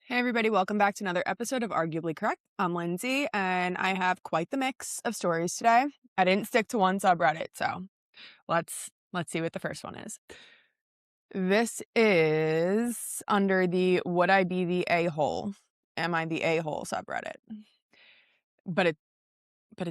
Hey everybody, welcome back to another episode of Arguably Correct. I'm Lindsay, and I have quite the mix of stories today. I didn't stick to one subreddit, so let's see what the first one is. This is under the Would I Be the A-hole? Am I the A-hole subreddit? But it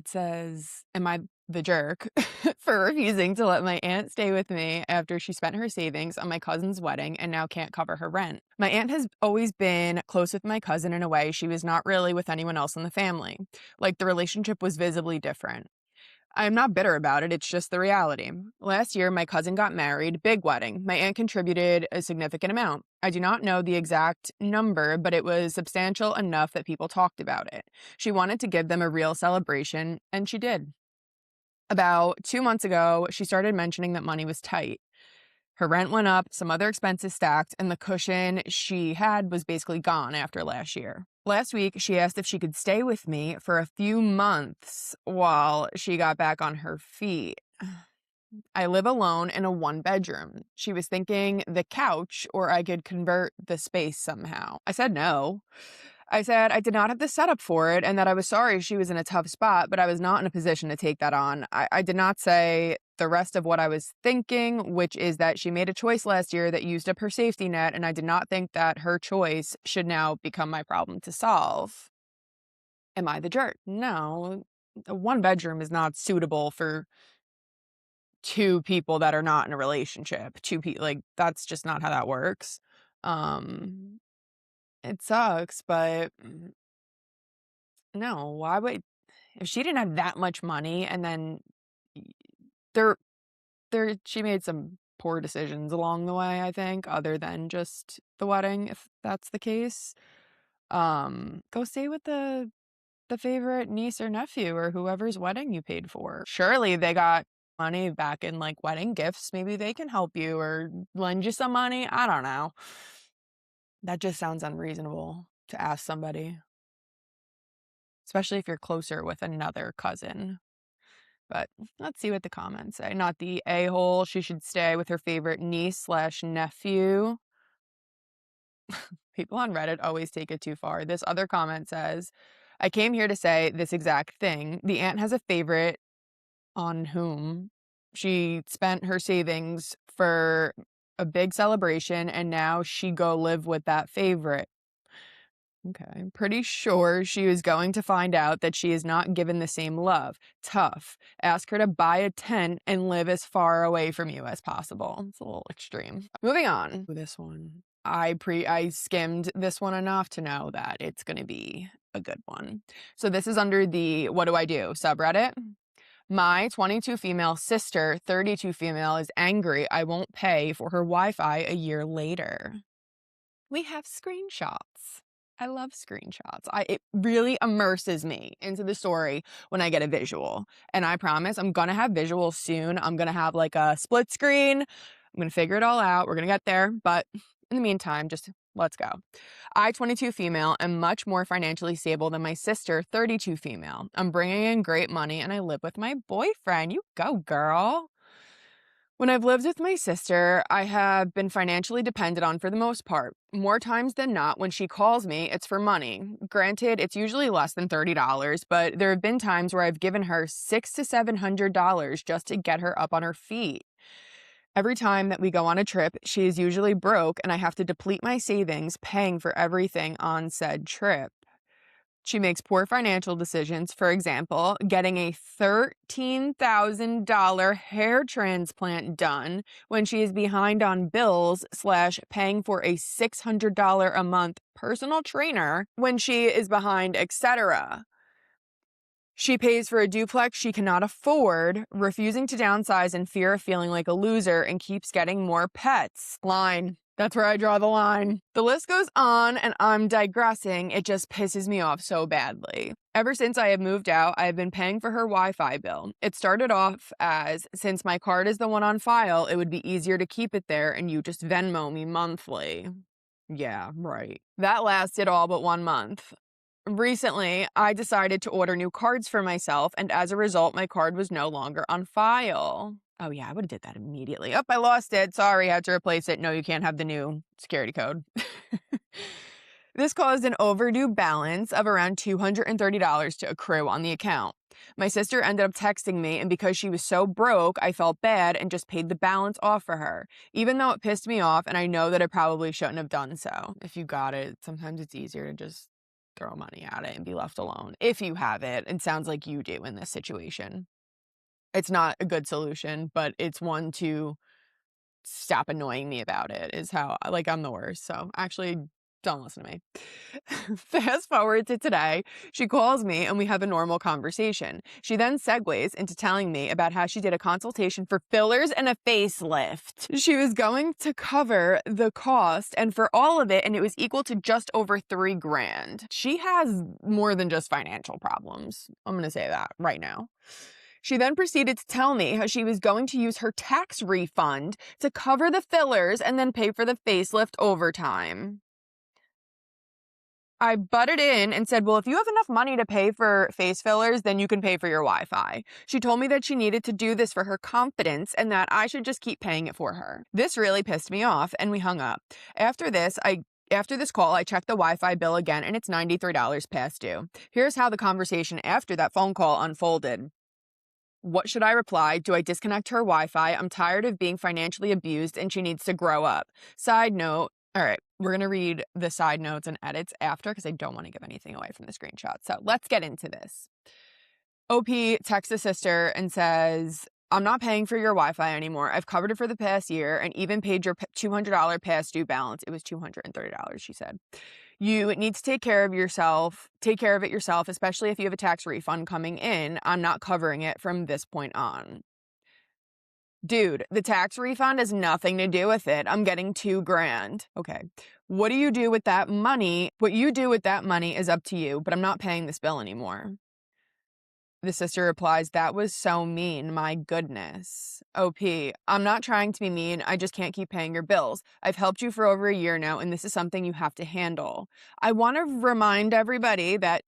says, am I the jerk for refusing to let my aunt stay with me after she spent her savings on my cousin's wedding and now can't cover her rent? My aunt has always been close with my cousin in a way she was not really with anyone else in the family. Like, the relationship was visibly different. I'm not bitter about it, it's just the reality. Last year, my cousin got married, big wedding. My aunt contributed a significant amount. I do not know the exact number, but it was substantial enough that people talked about it. She wanted to give them a real celebration, and she did. About 2 months ago, she started mentioning that money was tight. Her rent went up, some other expenses stacked, and the cushion she had was basically gone after last year. Last week, she asked if she could stay with me for a few months while she got back on her feet. I live alone in a one-bedroom. She was thinking the couch, or I could convert the space somehow. I said no. I said I did not have the setup for it and that I was sorry she was in a tough spot, but I was not in a position to take that on. I did not say the rest of what I was thinking, which is that she made a choice last year that used up her safety net, and I did not think that her choice should now become my problem to solve. Am I the jerk? No. A one bedroom is not suitable for two people that are not in a relationship. Two people, like, that's just not how that works. Um, it sucks, but no, why would if she didn't have that much money and then y- there she made some poor decisions along the way, I think, other than just the wedding, if that's the case. Go stay with the favorite niece or nephew or whoever's wedding you paid for. Surely they got money back in like wedding gifts. Maybe they can help you or lend you some money. I don't know. That just sounds unreasonable to ask somebody, especially if you're closer with another cousin. But let's see what the comments say. Not the a-hole. She should stay with her favorite niece slash nephew. People on Reddit always take it too far. This other comment says, I came here to say this exact thing. The aunt has a favorite on whom she spent her savings for a big celebration, and now she go live with that favorite. Okay, I'm pretty sure she was going to find out that she is not given the same love. Tough. Ask her to buy a tent and live as far away from you as possible. It's a little extreme. Moving on. This one. I skimmed this one enough to know that it's going to be a good one. So this is under the What Do I Do subreddit. My 22 female sister, 32 female, is angry I won't pay for her Wi-Fi a year later. We have screenshots. I love screenshots. It really immerses me into the story when I get a visual. And I promise I'm going to have visuals soon. I'm going to have like a split screen. I'm going to figure it all out. We're going to get there. But in the meantime, just let's go. I, 22 female, am much more financially stable than my sister, 32 female. I'm bringing in great money and I live with my boyfriend. You go, girl. When I've lived with my sister, I have been financially dependent on for the most part. More times than not, when she calls me, it's for money. Granted, it's usually less than $30, but there have been times where I've given her $600 to $700 just to get her up on her feet. Every time that we go on a trip, she is usually broke and I have to deplete my savings paying for everything on said trip. She makes poor financial decisions. For example, getting a $13,000 hair transplant done when she is behind on bills slash paying for a $600 a month personal trainer when she is behind, etc. She pays for a duplex she cannot afford, refusing to downsize in fear of feeling like a loser, and keeps getting more pets. Line. That's where I draw the line. The list goes on, and I'm digressing. It just pisses me off so badly. Ever since I have moved out, I have been paying for her Wi-Fi bill. It started off as, since my card is the one on file, it would be easier to keep it there and you just Venmo me monthly. Yeah, right. That lasted all but 1 month. Recently, I decided to order new cards for myself, and as a result, my card was no longer on file. Oh yeah, I would have did that immediately. Oh, I lost it. Sorry, I had to replace it. No, you can't have the new security code. This caused an overdue balance of around $230 to accrue on the account. My sister ended up texting me, and because she was so broke, I felt bad and just paid the balance off for her, even though it pissed me off and I know that I probably shouldn't have done so. If you got it, sometimes it's easier to just throw money at it and be left alone. If you have it, it sounds like you do in this situation. It's not a good solution, but it's one to stop annoying me about it is how, like, I'm the worst. So actually, don't listen to me. Fast forward to today, she calls me and we have a normal conversation. She then segues into telling me about how she did a consultation for fillers and a facelift. She was going to cover the cost and for all of it, and it was equal to just over $3,000. She has more than just financial problems. I'm going to say that right now. She then proceeded to tell me how she was going to use her tax refund to cover the fillers and then pay for the facelift overtime. I butted in and said, well, if you have enough money to pay for face fillers, then you can pay for your Wi-Fi. She told me that she needed to do this for her confidence and that I should just keep paying it for her. This really pissed me off and we hung up. After this call, I checked the Wi-Fi bill again and it's $93 past due. Here's how the conversation after that phone call unfolded. What should I reply? Do I disconnect her Wi-Fi? I'm tired of being financially abused and she needs to grow up. Side note. All right, we're going to read the side notes and edits after because I don't want to give anything away from the screenshot. So let's get into this. OP texts a sister and says, I'm not paying for your Wi-Fi anymore. I've covered it for the past year and even paid your $200 past due balance. It was $230, she said. You need to take care of yourself. Take care of it yourself, especially if you have a tax refund coming in. I'm not covering it from this point on. Dude, the tax refund has nothing to do with it. I'm getting $2,000. Okay. What do you do with that money? What you do with that money is up to you, but I'm not paying this bill anymore. The sister replies, that was so mean. My goodness. OP, I'm not trying to be mean. I just can't keep paying your bills. I've helped you for over a year now, and this is something you have to handle. I want to remind everybody that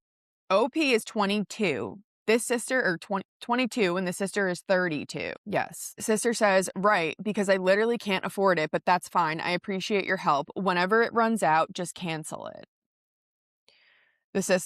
OP is 22. This sister, or 22, and the sister is 32. Yes. Sister says, right, because I literally can't afford it, but that's fine. I appreciate your help. Whenever it runs out, just cancel it.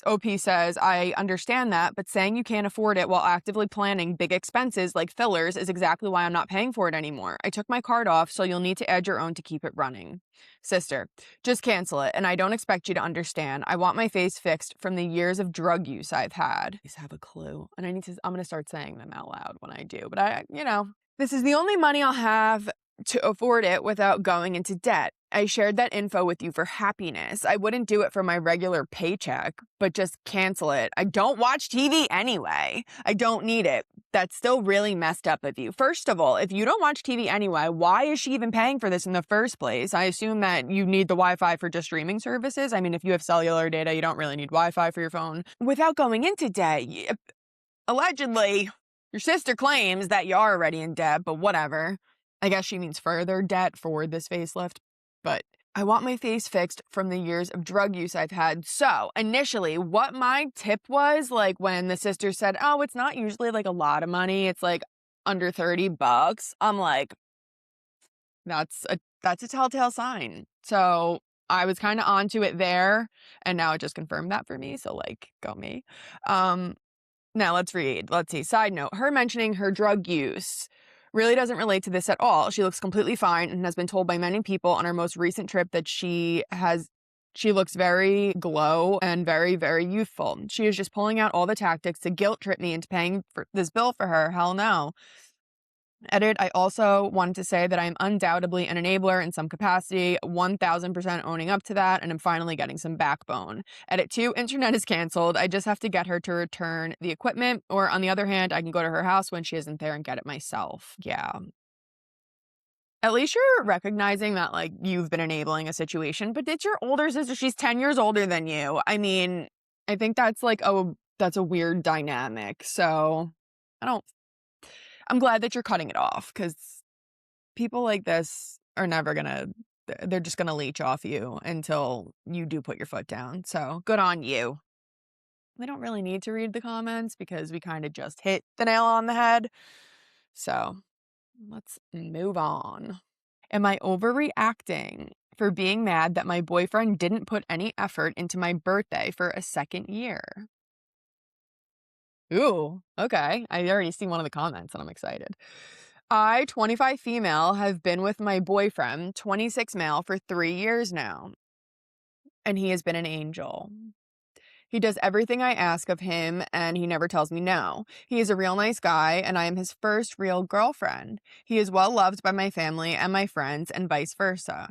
OP says, I understand that, but saying you can't afford it while actively planning big expenses like fillers is exactly why I'm not paying for it anymore. I took my card off, so you'll need to add your own to keep it running. Sister, just cancel it, and I don't expect you to understand. I want my face fixed from the years of drug use I've had. Please have a clue. And I'm going to start saying them out loud when I do. But this is the only money I'll have to afford it without going into debt. I shared that info with you for happiness. I wouldn't do it for my regular paycheck, but just cancel it. I don't watch TV anyway. I don't need it. That's still really messed up of you. First of all, if you don't watch TV anyway, why is she even paying for this in the first place? I assume that you need the Wi-Fi for just streaming services. I mean, if you have cellular data, you don't really need Wi-Fi for your phone. Without going into debt, allegedly, your sister claims that you are already in debt, but whatever. I guess she means further debt for this facelift. But I want my face fixed from the years of drug use I've had. So initially, what my tip was, like when the sister said, oh, it's not usually like a lot of money. It's like under $30. I'm like, that's a telltale sign. So I was kind of onto it there. And now it just confirmed that for me. So like, go me. Now let's read. Let's see. Side note, her mentioning her drug use really doesn't relate to this at all. She looks completely fine and has been told by many people on our most recent trip that she looks very glow and very, very youthful. She is just pulling out all the tactics to guilt trip me into paying for this bill for her. Hell no. Edit, I also wanted to say that I am undoubtedly an enabler in some capacity, 1000% owning up to that, and I'm finally getting some backbone. Edit 2, internet is canceled. I just have to get her to return the equipment, or on the other hand, I can go to her house when she isn't there and get it myself. Yeah. At least you're recognizing that, like, you've been enabling a situation, but it's your older sister. She's 10 years older than you. I mean, I think that's like, that's a weird dynamic. So I'm glad that you're cutting it off because people like this are never they're just gonna leech off you until you do put your foot down. So good on you. We don't really need to read the comments because we kind of just hit the nail on the head. So let's move on. Am I overreacting? for being mad that my boyfriend didn't put any effort into my birthday for a second year. Ooh, okay. I already see one of the comments and I'm excited. I, 25 female, have been with my boyfriend, 26 male, for 3 years now, and he has been an angel. He does everything I ask of him, and he never tells me no. He is a real nice guy, and I am his first real girlfriend. He is well loved by my family and my friends, and vice versa.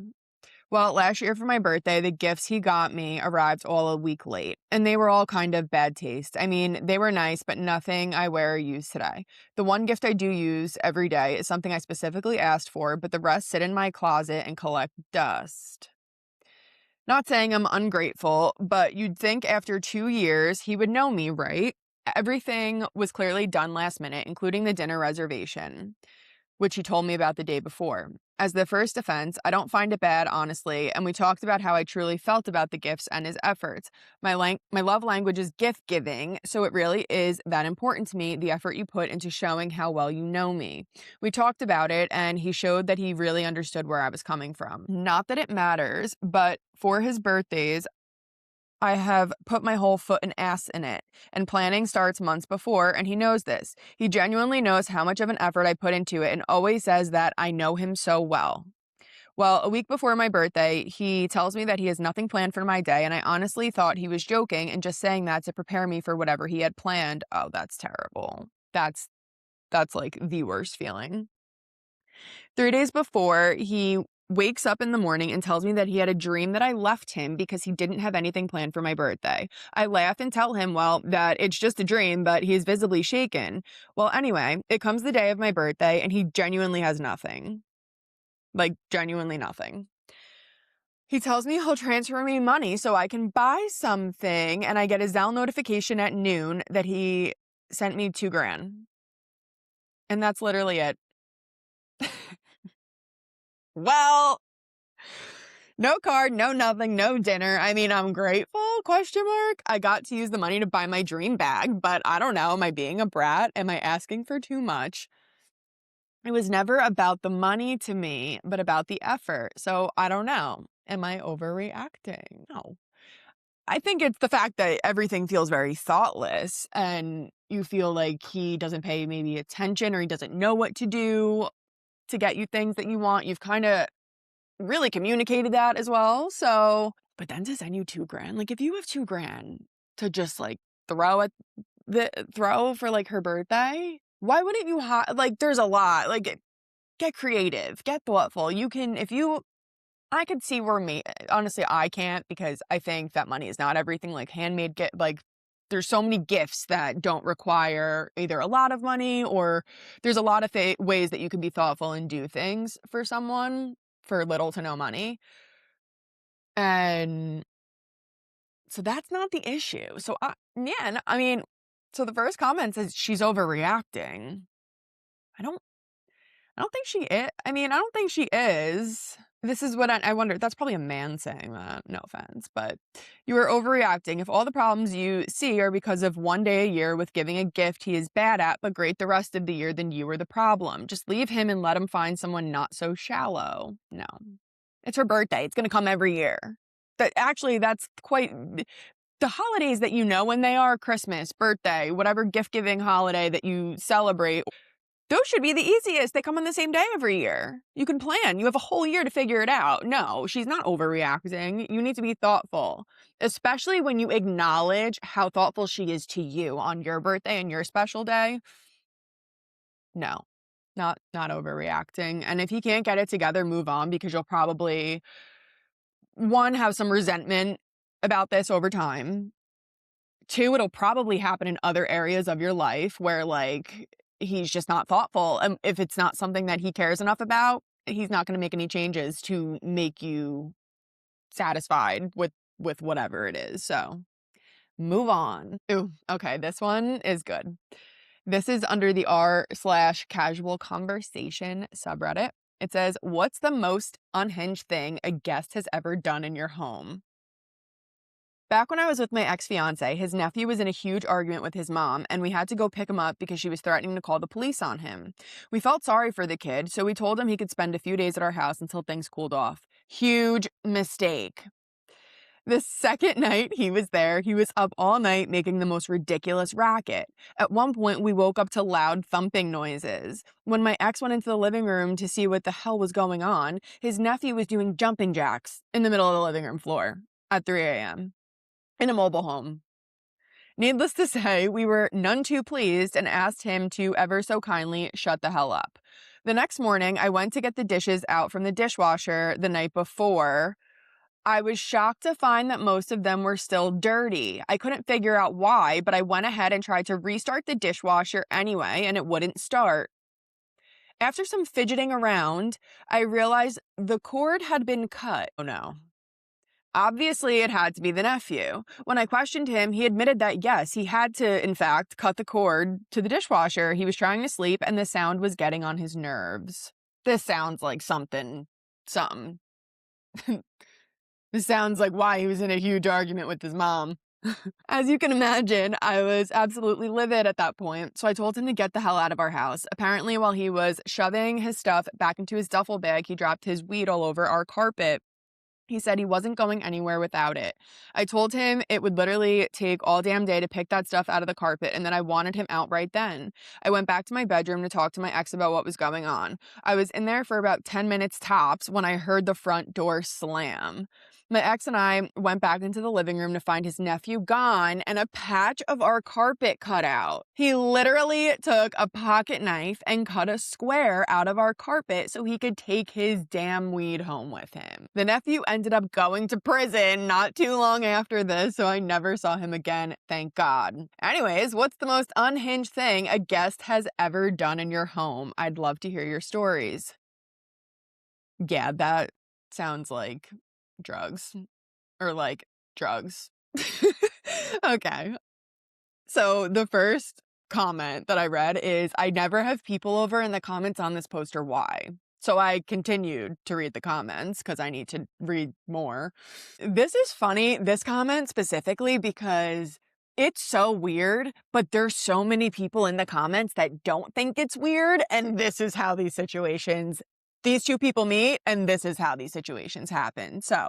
Well, last year for my birthday, the gifts he got me arrived all a week late, and they were all kind of bad taste. I mean, they were nice, but nothing I wear or use today. The one gift I do use every day is something I specifically asked for, but the rest sit in my closet and collect dust. Not saying I'm ungrateful, but you'd think after 2 years he would know me, right? Everything was clearly done last minute, including the dinner reservation, which he told me about the day before. As the first offense, I don't find it bad, honestly, and we talked about how I truly felt about the gifts and his efforts. My love language is gift giving, so it really is that important to me, the effort you put into showing how well you know me. We talked about it, and he showed that he really understood where I was coming from. Not that it matters, but for his birthdays, I have put my whole foot and ass in it, and planning starts months before, and he knows this. He genuinely knows how much of an effort I put into it and always says that I know him so well. Well, a week before my birthday, he tells me that he has nothing planned for my day, and I honestly thought he was joking and just saying that to prepare me for whatever he had planned. Oh, that's terrible. That's like the worst feeling. 3 days before, he wakes up in the morning and tells me that he had a dream that I left him because he didn't have anything planned for my birthday. I laugh and tell him, well, that it's just a dream, but he's visibly shaken. Well, anyway, it comes the day of my birthday and he genuinely has nothing. Like, genuinely nothing. He tells me he'll transfer me money so I can buy something, and I get a Zelle notification at noon that he sent me $2,000. And that's literally it. Well, no card, no nothing, no dinner. I mean, I'm grateful, question mark. I got to use the money to buy my dream bag, but I don't know. Am I being a brat? Am I asking for too much? It was never about the money to me, but about the effort. So I don't know. Am I overreacting? No. I think it's the fact that everything feels very thoughtless and you feel like he doesn't pay maybe attention or he doesn't know what to do to get you things that you want. You've kind of really communicated that as well. So, but then to send you $2,000, like if you have $2,000 to just like throw for like her birthday, why wouldn't you like there's a lot, like get creative, get thoughtful. You can, I could see where honestly, I can't because I think that money is not everything. Like handmade like there's so many gifts that don't require either a lot of money or there's a lot of ways that you can be thoughtful and do things for someone for little to no money. And so that's not the issue. So I mean, so the first comment says she's overreacting. I don't think she is. I mean, I don't think she is. This is what I wonder. That's probably a man saying that. No offense, but you are overreacting. If all the problems you see are because of one day a year with giving a gift he is bad at, but great the rest of the year, then you are the problem. Just leave him and let him find someone not so shallow. No, it's her birthday. It's going to come every year. That's quite the holidays that you know when they are: Christmas, birthday, whatever gift-giving holiday that you celebrate. Those should be the easiest. They come on the same day every year. You can plan. You have a whole year to figure it out. No, she's not overreacting. You need to be thoughtful, especially when you acknowledge how thoughtful she is to you on your birthday and your special day. No, not overreacting. And if he can't get it together, move on, because you'll probably, one, have some resentment about this over time. Two, it'll probably happen in other areas of your life where like he's just not thoughtful. And if it's not something that he cares enough about, he's not going to make any changes to make you satisfied with whatever it is. So move on. Ooh, okay. This one is good. This is under the r/casual conversation subreddit. It says, what's the most unhinged thing a guest has ever done in your home? Back when I was with my ex-fiance, his nephew was in a huge argument with his mom, and we had to go pick him up because she was threatening to call the police on him. We felt sorry for the kid, so we told him he could spend a few days at our house until things cooled off. Huge mistake. The second night he was there, he was up all night making the most ridiculous racket. At one point, we woke up to loud thumping noises. When my ex went into the living room to see what the hell was going on, his nephew was doing jumping jacks in the middle of the living room floor at 3 a.m. in a mobile home. Needless to say, we were none too pleased and asked him to ever so kindly shut the hell up. The next morning, I went to get the dishes out from the dishwasher the night before. I was shocked to find that most of them were still dirty. I couldn't figure out why, but I went ahead and tried to restart the dishwasher anyway, and it wouldn't start. After some fidgeting around, I realized the cord had been cut. Oh no. Obviously, it had to be the nephew. When I questioned him, he admitted that yes, he had to, in fact, cut the cord to the dishwasher. He was trying to sleep, and the sound was getting on his nerves. This sounds like something. This sounds like why he was in a huge argument with his mom. As you can imagine, I was absolutely livid at that point, so I told him to get the hell out of our house. Apparently, while he was shoving his stuff back into his duffel bag, he dropped his weed all over our carpet. He said he wasn't going anywhere without it. I told him it would literally take all damn day to pick that stuff out of the carpet and that I wanted him out right then. I went back to my bedroom to talk to my ex about what was going on. I was in there for about 10 minutes tops when I heard the front door slam. My ex and I went back into the living room to find his nephew gone and a patch of our carpet cut out. He literally took a pocket knife and cut a square out of our carpet so he could take his damn weed home with him. The nephew ended up going to prison not too long after this, so I never saw him again, thank God. Anyways, what's the most unhinged thing a guest has ever done in your home? I'd love to hear your stories. Yeah, that sounds like drugs. Or like drugs. Okay. So the first comment that I read is, I never have people over, and the comments on this post are why. So I continued to read the comments because I need to read more. This is funny, this comment specifically, because it's so weird, but there's so many people in the comments that don't think it's weird, and this is how these two people meet, and this is how these situations happen. So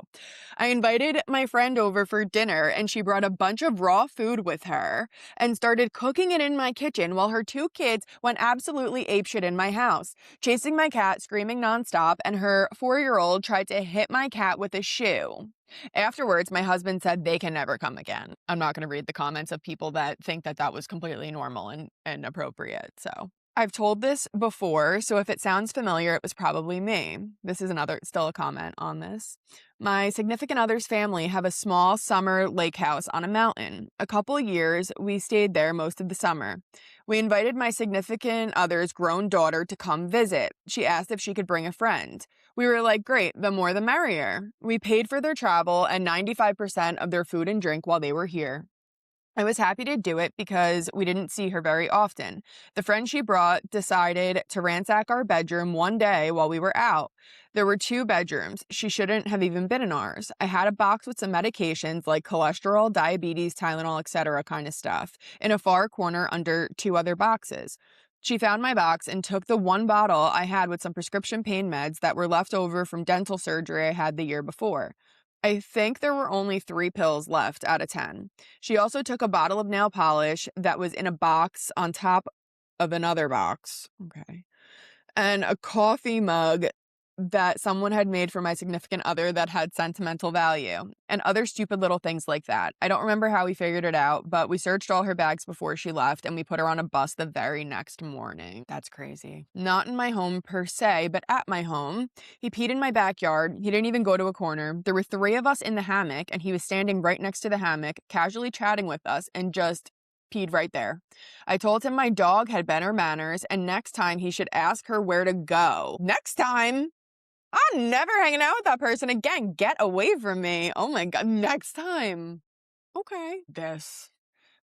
I invited my friend over for dinner, and she brought a bunch of raw food with her and started cooking it in my kitchen while her two kids went absolutely apeshit in my house, chasing my cat, screaming nonstop, and her 4-year-old tried to hit my cat with a shoe. Afterwards, my husband said they can never come again. I'm not going to read the comments of people that think that that was completely normal and appropriate, so. I've told this before, so if it sounds familiar, it was probably me. This is still a comment on this. My significant other's family have a small summer lake house on a mountain. A couple years, we stayed there most of the summer. We invited my significant other's grown daughter to come visit. She asked if she could bring a friend. We were like, great, the more the merrier. We paid for their travel and 95% of their food and drink while they were here. I was happy to do it because we didn't see her very often. The friend she brought decided to ransack our bedroom one day while we were out. There were 2 bedrooms. She shouldn't have even been in ours. I had a box with some medications like cholesterol, diabetes, Tylenol, etc. kind of stuff in a far corner under 2 other boxes. She found my box and took the 1 bottle I had with some prescription pain meds that were left over from dental surgery I had the year before. I think there were only 3 pills left out of 10. She also took a bottle of nail polish that was in a box on top of another box. Okay. And a coffee mug that someone had made for my significant other that had sentimental value, and other stupid little things like that. I don't remember how we figured it out, but we searched all her bags before she left, and we put her on a bus the very next morning. That's crazy. Not in my home per se, but at my home. He peed in my backyard. He didn't even go to a corner. There were 3 of us in the hammock, and he was standing right next to the hammock, casually chatting with us, and just peed right there. I told him my dog had better manners, and next time he should ask her where to go. Next time? I'm never hanging out with that person again. Get away from me. Oh my God. Next time. Okay.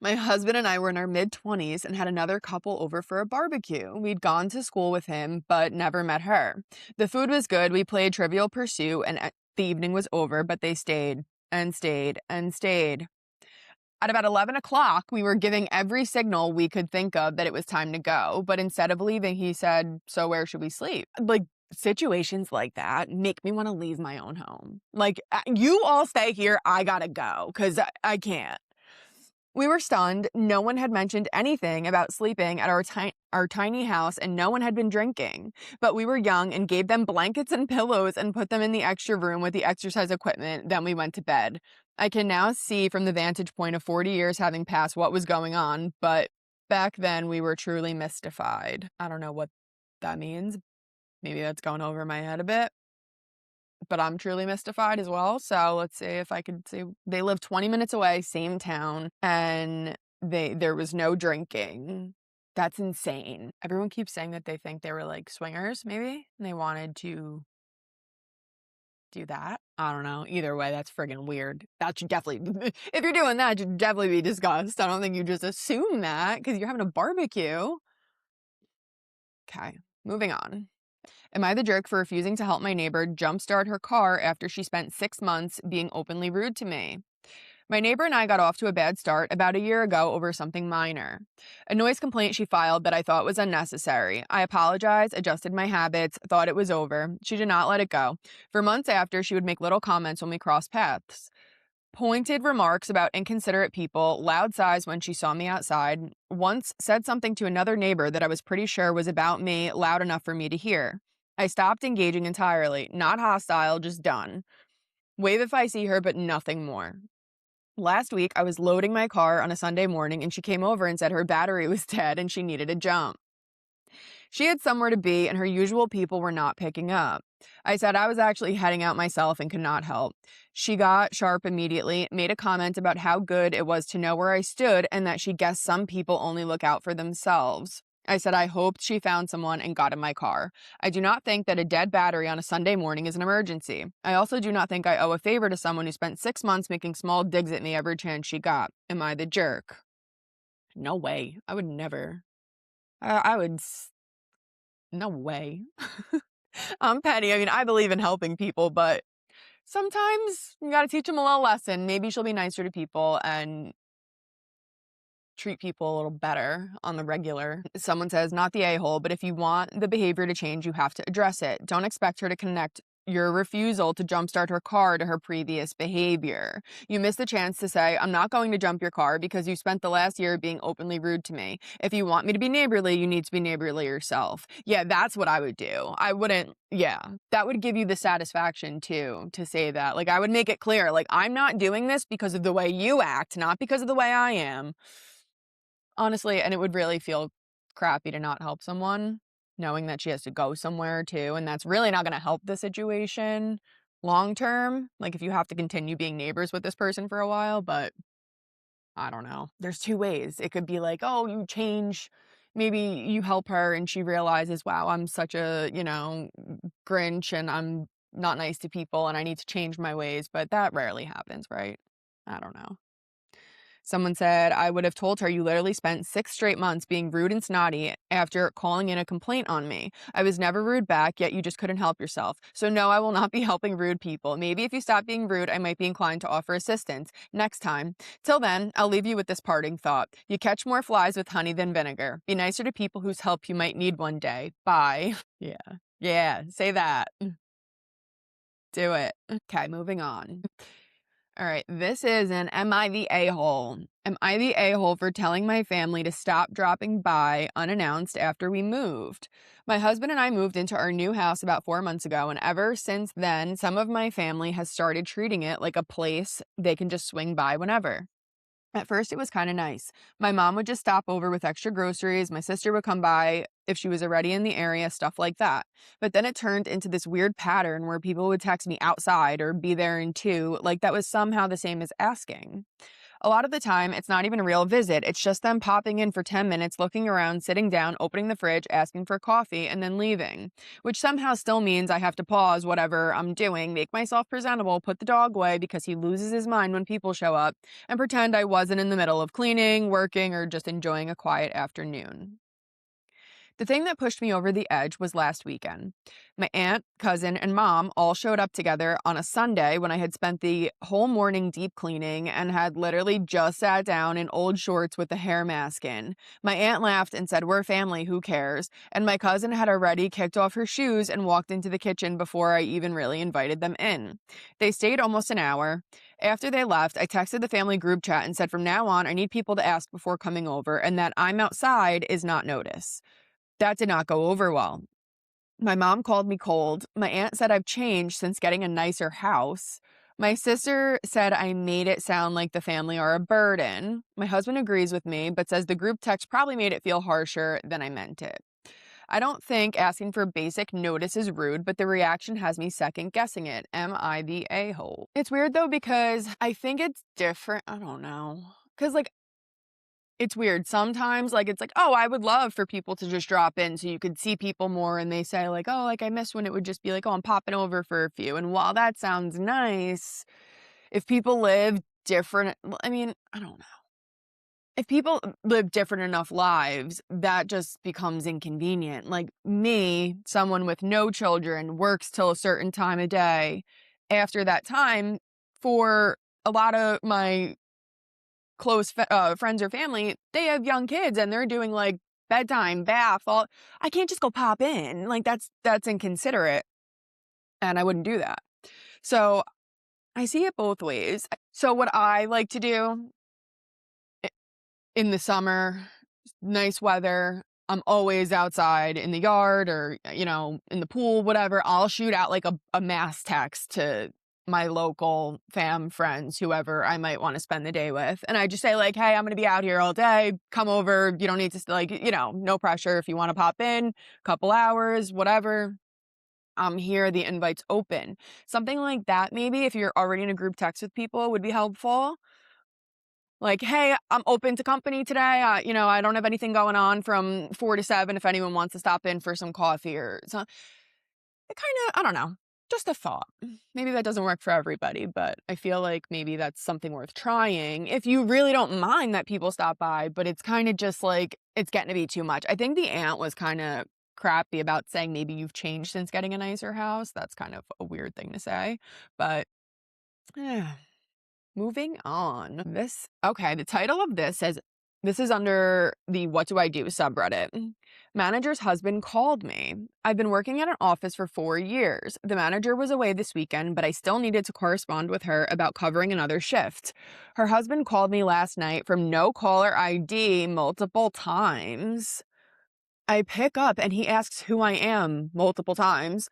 My husband and I were in our mid-20s and had another couple over for a barbecue. We'd gone to school with him, but never met her. The food was good. We played Trivial Pursuit, and the evening was over, but they stayed and stayed and stayed. At about 11 o'clock, we were giving every signal we could think of that it was time to go. But instead of leaving, he said, so where should we sleep? Like, situations like that make me want to leave my own home. Like, you all stay here. I gotta go because I can't. We were stunned. No one had mentioned anything about sleeping at our tiny house, and no one had been drinking. But we were young and gave them blankets and pillows and put them in the extra room with the exercise equipment. Then we went to bed. I can now see from the vantage point of 40 years having passed what was going on, but back then we were truly mystified. I don't know what that means. Maybe that's going over my head a bit, but I'm truly mystified as well. So let's see if I could say they live 20 minutes away, same town, and there was no drinking. That's insane. Everyone keeps saying that they think they were like swingers, maybe, and they wanted to do that. I don't know. Either way, that's friggin' weird. That should definitely, if you're doing that, it should definitely be discussed. I don't think you just assume that because you're having a barbecue. Okay, moving on. Am I the jerk for refusing to help my neighbor jumpstart her car after she spent 6 months being openly rude to me? My neighbor and I got off to a bad start about a year ago over something minor. A noise complaint she filed that I thought was unnecessary. I apologized, adjusted my habits, thought it was over. She did not let it go. For months after, she would make little comments when we crossed paths. Pointed remarks about inconsiderate people, loud sighs when she saw me outside, once said something to another neighbor that I was pretty sure was about me, loud enough for me to hear. I stopped engaging entirely. Not hostile, just done. Wave if I see her, but nothing more. Last week, I was loading my car on a Sunday morning and she came over and said her battery was dead and she needed a jump. She had somewhere to be and her usual people were not picking up. I said I was actually heading out myself and could not help. She got sharp immediately, made a comment about how good it was to know where I stood and that she guessed some people only look out for themselves. I said I hoped she found someone and got in my car. I do not think that a dead battery on a Sunday morning is an emergency. I also do not think I owe a favor to someone who spent 6 months making small digs at me every chance she got. Am I the jerk? No way. I would never. I would. No way. I'm petty. I mean, I believe in helping people, but sometimes you gotta teach them a little lesson. Maybe she'll be nicer to people and treat people a little better on the regular. Someone says, not the a-hole, but if you want the behavior to change, you have to address it. Don't expect her to connect your refusal to jumpstart her car to her previous behavior. You missed the chance to say, I'm not going to jump your car because you spent the last year being openly rude to me. If you want me to be neighborly, you need to be neighborly yourself. Yeah, that's what I would do. I wouldn't, yeah, that would give you the satisfaction too, to say that. Like, I would make it clear, like, I'm not doing this because of the way you act, not because of the way I am. Honestly, and it would really feel crappy to not help someone, knowing that she has to go somewhere too, and that's really not gonna help the situation long term, like, if you have to continue being neighbors with this person for a while, but I don't know. There's 2 ways. It could be like, oh, you change, maybe you help her and she realizes, wow, I'm such a, Grinch and I'm not nice to people and I need to change my ways, but that rarely happens, right? I don't know. Someone said, I would have told her you literally spent 6 straight months being rude and snotty after calling in a complaint on me. I was never rude back, yet you just couldn't help yourself. So no, I will not be helping rude people. Maybe if you stop being rude, I might be inclined to offer assistance next time. Till then, I'll leave you with this parting thought. You catch more flies with honey than vinegar. Be nicer to people whose help you might need one day. Bye. Yeah. Yeah, say that. Do it. Okay, moving on. All right, this is an Am I the a-hole? Am I the a-hole for telling my family to stop dropping by unannounced after we moved? My husband and I moved into our new house about 4 months ago, and ever since then, some of my family has started treating it like a place they can just swing by whenever. At first, it was kind of nice. My mom would just stop over with extra groceries. My sister would come by if she was already in the area, stuff like that. But then it turned into this weird pattern where people would text me outside or be there in two, like that was somehow the same as asking. A lot of the time, it's not even a real visit. It's just them popping in for 10 minutes, looking around, sitting down, opening the fridge, asking for coffee, and then leaving. Which somehow still means I have to pause whatever I'm doing, make myself presentable, put the dog away because he loses his mind when people show up, and pretend I wasn't in the middle of cleaning, working, or just enjoying a quiet afternoon. The thing that pushed me over the edge was last weekend. My aunt, cousin, and mom all showed up together on a Sunday when I had spent the whole morning deep cleaning and had literally just sat down in old shorts with the hair mask in. My aunt laughed and said, "We're family, who cares?" And my cousin had already kicked off her shoes and walked into the kitchen before I even really invited them in. They stayed almost an hour. After they left, I texted the family group chat and said, "From now on, I need people to ask before coming over, and that I'm outside is not notice." That did not go over well. My mom called me cold. My aunt said I've changed since getting a nicer house. My sister said I made it sound like the family are a burden. My husband agrees with me, but says the group text probably made it feel harsher than I meant it. I don't think asking for basic notice is rude, but the reaction has me second guessing it. Am I the a-hole? It's weird though, because I think it's different. I don't know. Because it's weird. Sometimes, it's like, "Oh, I would love for people to just drop in so you could see people more," and they say, like, "Oh, I miss when it would just be like, oh, I'm popping over for a few." And while that sounds nice, if people live different I mean, I don't know. If people live different enough lives, that just becomes inconvenient. Like me, someone with no children, works till a certain time of day. After that time, for a lot of my close friends or family, they have young kids and they're doing like bedtime, bath, all. I can't just go pop in. Like that's inconsiderate, and I wouldn't do that. So I see it both ways. So what I like to do i- in the summer, nice weather, I'm always outside in the yard or, in the pool, whatever. I'll shoot out like a mass text to my local fam friends, whoever I might want to spend the day with. And I just say like, "Hey, I'm going to be out here all day. Come over. You don't need to no pressure. If you want to pop in, couple hours, whatever. I'm here. The invite's open." Something like that, maybe if you're already in a group text with people, would be helpful. Like, "Hey, I'm open to company today. I don't have anything going on from 4 to 7 if anyone wants to stop in for some coffee or so." It kind of, I don't know, just a thought. Maybe that doesn't work for everybody, but I feel like maybe that's something worth trying if you really don't mind that people stop by, but it's kind of just like, it's getting to be too much. I think the aunt was kind of crappy about saying maybe you've changed since getting a nicer house. That's kind of a weird thing to say, but yeah. Moving on. The title of this says, this is under the "What Do I Do" subreddit. Manager's husband called me. I've been working at an office for 4 years. The manager was away this weekend, but I still needed to correspond with her about covering another shift. Her husband called me last night from no caller ID multiple times. I pick up and he asks who I am multiple times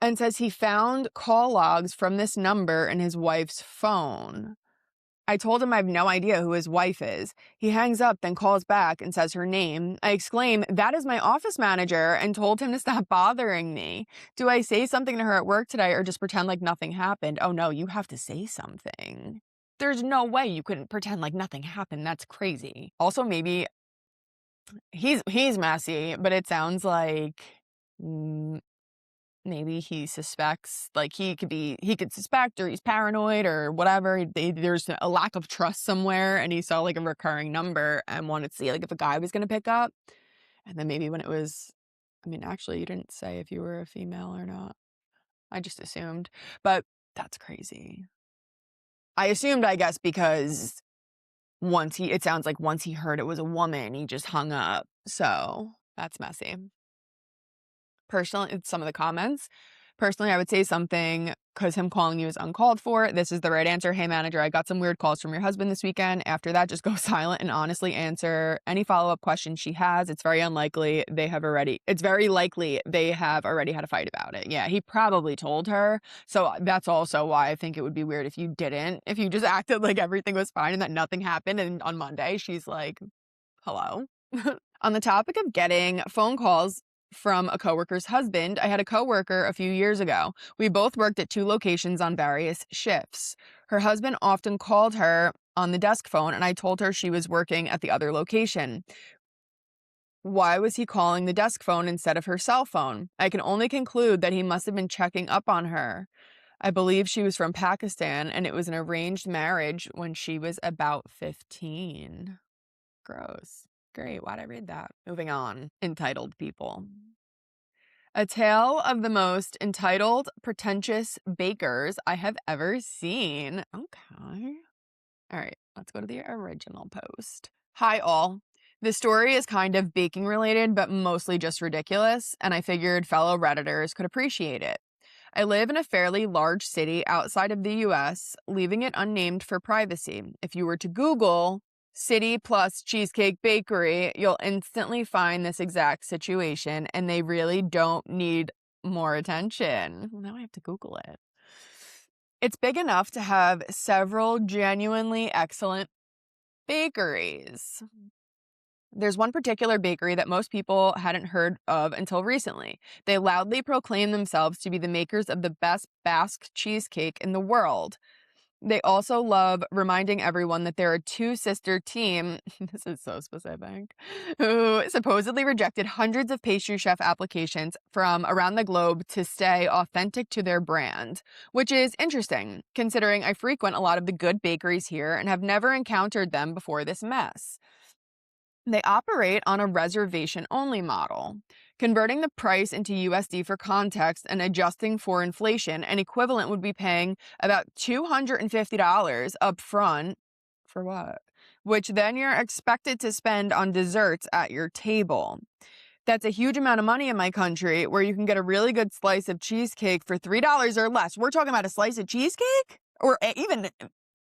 and says he found call logs from this number in his wife's phone. I told him I have no idea who his wife is. He hangs up, then calls back and says her name. I exclaim, "That is my office manager," and told him to stop bothering me. Do I say something to her at work today or just pretend like nothing happened? Oh no, you have to say something. There's no way you couldn't pretend like nothing happened. That's crazy. Also, maybe he's messy, but it sounds like mm, maybe he suspects, like he could suspect, or he's paranoid or whatever. There's a lack of trust somewhere, and he saw like a recurring number and wanted to see like if a guy was going to pick up. And then maybe when it was, I mean, actually, you didn't say if you were a female or not. I just assumed, but that's crazy. I assumed, I guess, because it sounds like once he heard it was a woman, he just hung up. So that's messy. Personally, it's some of the comments. Personally, I would say something because him calling you is uncalled for. This is the right answer. "Hey, manager, I got some weird calls from your husband this weekend." After that, just go silent and honestly answer any follow-up questions she has. It's very likely they have already had a fight about it. Yeah, he probably told her. So that's also why I think it would be weird if you didn't. If you just acted like everything was fine and that nothing happened, and on Monday she's like, "Hello?" On the topic of getting phone calls from a coworker's husband, I had a coworker a few years ago. We both worked at 2 locations on various shifts. Her husband often called her on the desk phone, and I told her she was working at the other location. Why was he calling the desk phone instead of her cell phone? I can only conclude that he must have been checking up on her. I believe she was from Pakistan, and it was an arranged marriage when she was about 15. Gross. great. Why'd I read that? Moving on. Entitled people. A tale of the most entitled, pretentious bakers I have ever seen. Okay. All right, let's go to the original post. Hi, all. The story is kind of baking related, but mostly just ridiculous, and I figured fellow Redditors could appreciate it. I live in a fairly large city outside of the US, leaving it unnamed for privacy. If you were to Google city plus cheesecake bakery, you'll instantly find this exact situation, and they really don't need more attention. Well, now I have to Google it. It's big enough to have several genuinely excellent bakeries. There's one particular bakery that most people hadn't heard of until recently. They loudly proclaim themselves to be the makers of the best Basque cheesecake in the world. They also love reminding everyone that they're a two-sister team, this is so specific, who supposedly rejected hundreds of pastry chef applications from around the globe to stay authentic to their brand, which is interesting, considering I frequent a lot of the good bakeries here and have never encountered them before this mess. They operate on a reservation-only model. Converting the price into USD for context and adjusting for inflation, an equivalent would be paying about $250 up front. For what? Which then you're expected to spend on desserts at your table. That's a huge amount of money in my country, where you can get a really good slice of cheesecake for $3 or less. We're talking about a slice of cheesecake? Or even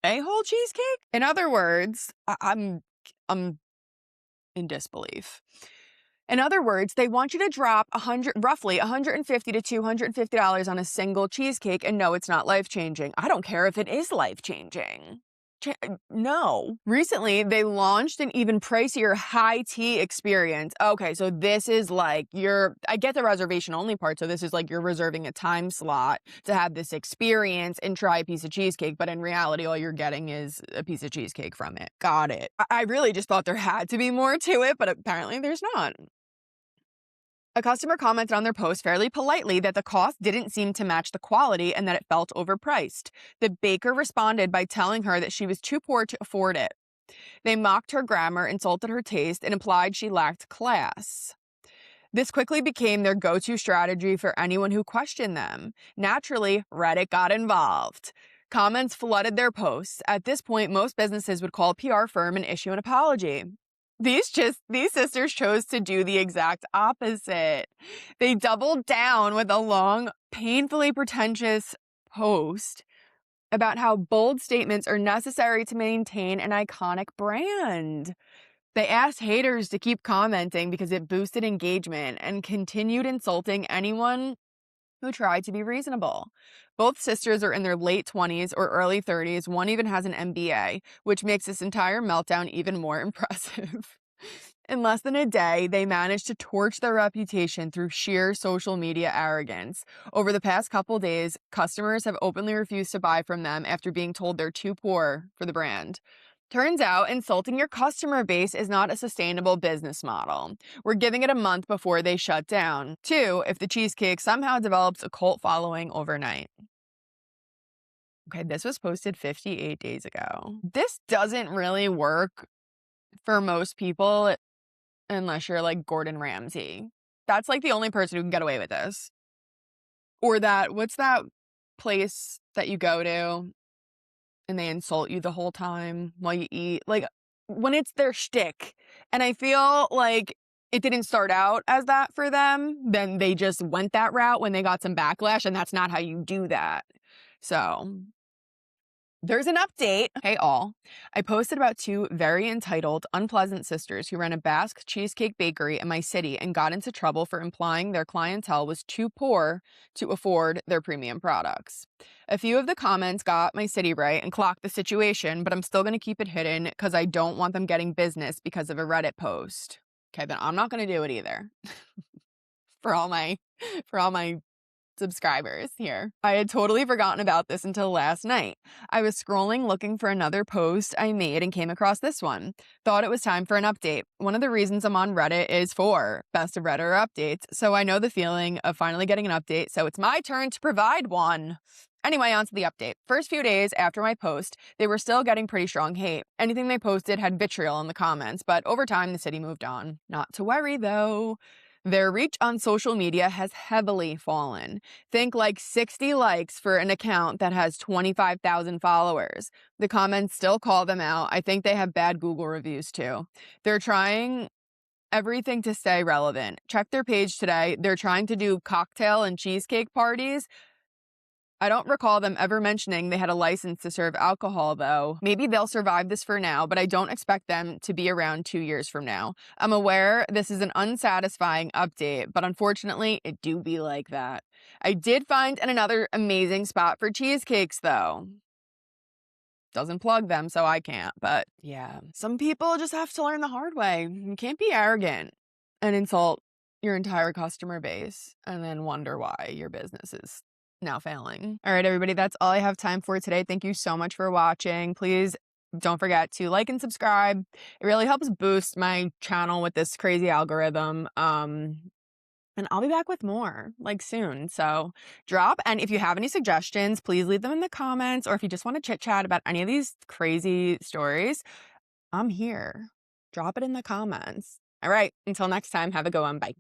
a whole cheesecake? In other words, I'm in disbelief. In other words, they want you to drop roughly $150 to $250 on a single cheesecake, and no, it's not life-changing. I don't care if it is life-changing. No. Recently, they launched an even pricier high tea experience. Okay, so this is like I get the reservation only part, so this is like you're reserving a time slot to have this experience and try a piece of cheesecake, but in reality, all you're getting is a piece of cheesecake from it. Got it. I really just thought there had to be more to it, but apparently there's not. A customer commented on their post fairly politely that the cost didn't seem to match the quality and that it felt overpriced. The baker responded by telling her that she was too poor to afford it. They mocked her grammar, insulted her taste, and implied she lacked class. This quickly became their go-to strategy for anyone who questioned them. Naturally, Reddit got involved. Comments flooded their posts. At this point, most businesses would call a PR firm and issue an apology. These sisters chose to do the exact opposite. They doubled down with a long, painfully pretentious post about how bold statements are necessary to maintain an iconic brand. They asked haters to keep commenting because it boosted engagement and continued insulting anyone who tried to be reasonable. Both sisters are in their late 20s or early 30s. One even has an MBA, which makes this entire meltdown even more impressive. In less than a day, they managed to torch their reputation through sheer social media arrogance. Over the past couple days, customers have openly refused to buy from them after being told they're too poor for the brand. Turns out, insulting your customer base is not a sustainable business model. We're giving it a month before they shut down. 2, if the cheesecake somehow develops a cult following overnight. Okay, this was posted 58 days ago. This doesn't really work for most people unless you're like Gordon Ramsay. That's like the only person who can get away with this. Or what's that place that you go to and they insult you the whole time while you eat? Like, when it's their shtick. And I feel like it didn't start out as that for them. Then they just went that route when they got some backlash, and that's not how you do that. So there's an update. Hey all. I posted about 2 very entitled, unpleasant sisters who ran a Basque cheesecake bakery in my city and got into trouble for implying their clientele was too poor to afford their premium products. A few of the comments got my city right and clocked the situation, but I'm still going to keep it hidden because I don't want them getting business because of a Reddit post. Okay, then I'm not going to do it either. for all my subscribers here. I had totally forgotten about this until last night. I was scrolling looking for another post I made and came across this one. Thought it was time for an update. One of the reasons I'm on Reddit is for Best of Reddit updates, so I know the feeling of finally getting an update, so it's my turn to provide one. Anyway, on to the update. First few days after my post, they were still getting pretty strong hate. Anything they posted had vitriol in the comments, but over time, the city moved on. Not to worry, though. Their reach on social media has heavily fallen. Think like 60 likes for an account that has 25,000 followers. The comments still call them out. I think they have bad Google reviews too. They're trying everything to stay relevant. Check their page today. They're trying to do cocktail and cheesecake parties. I don't recall them ever mentioning they had a license to serve alcohol, though. Maybe they'll survive this for now, but I don't expect them to be around 2 years from now. I'm aware this is an unsatisfying update, but unfortunately, it do be like that. I did find another amazing spot for cheesecakes, though. Doesn't plug them, so I can't, but yeah. Some people just have to learn the hard way. You can't be arrogant and insult your entire customer base and then wonder why your business is now failing. All right, everybody, that's all I have time for today. Thank you so much for watching. Please don't forget to like and subscribe. It really helps boost my channel with this crazy algorithm. And I'll be back with more, like, soon. So drop, and if you have any suggestions, please leave them in the comments, or if you just want to chit chat about any of these crazy stories, I'm here. Drop it in the comments. All right, until next time, have a good one. Bye.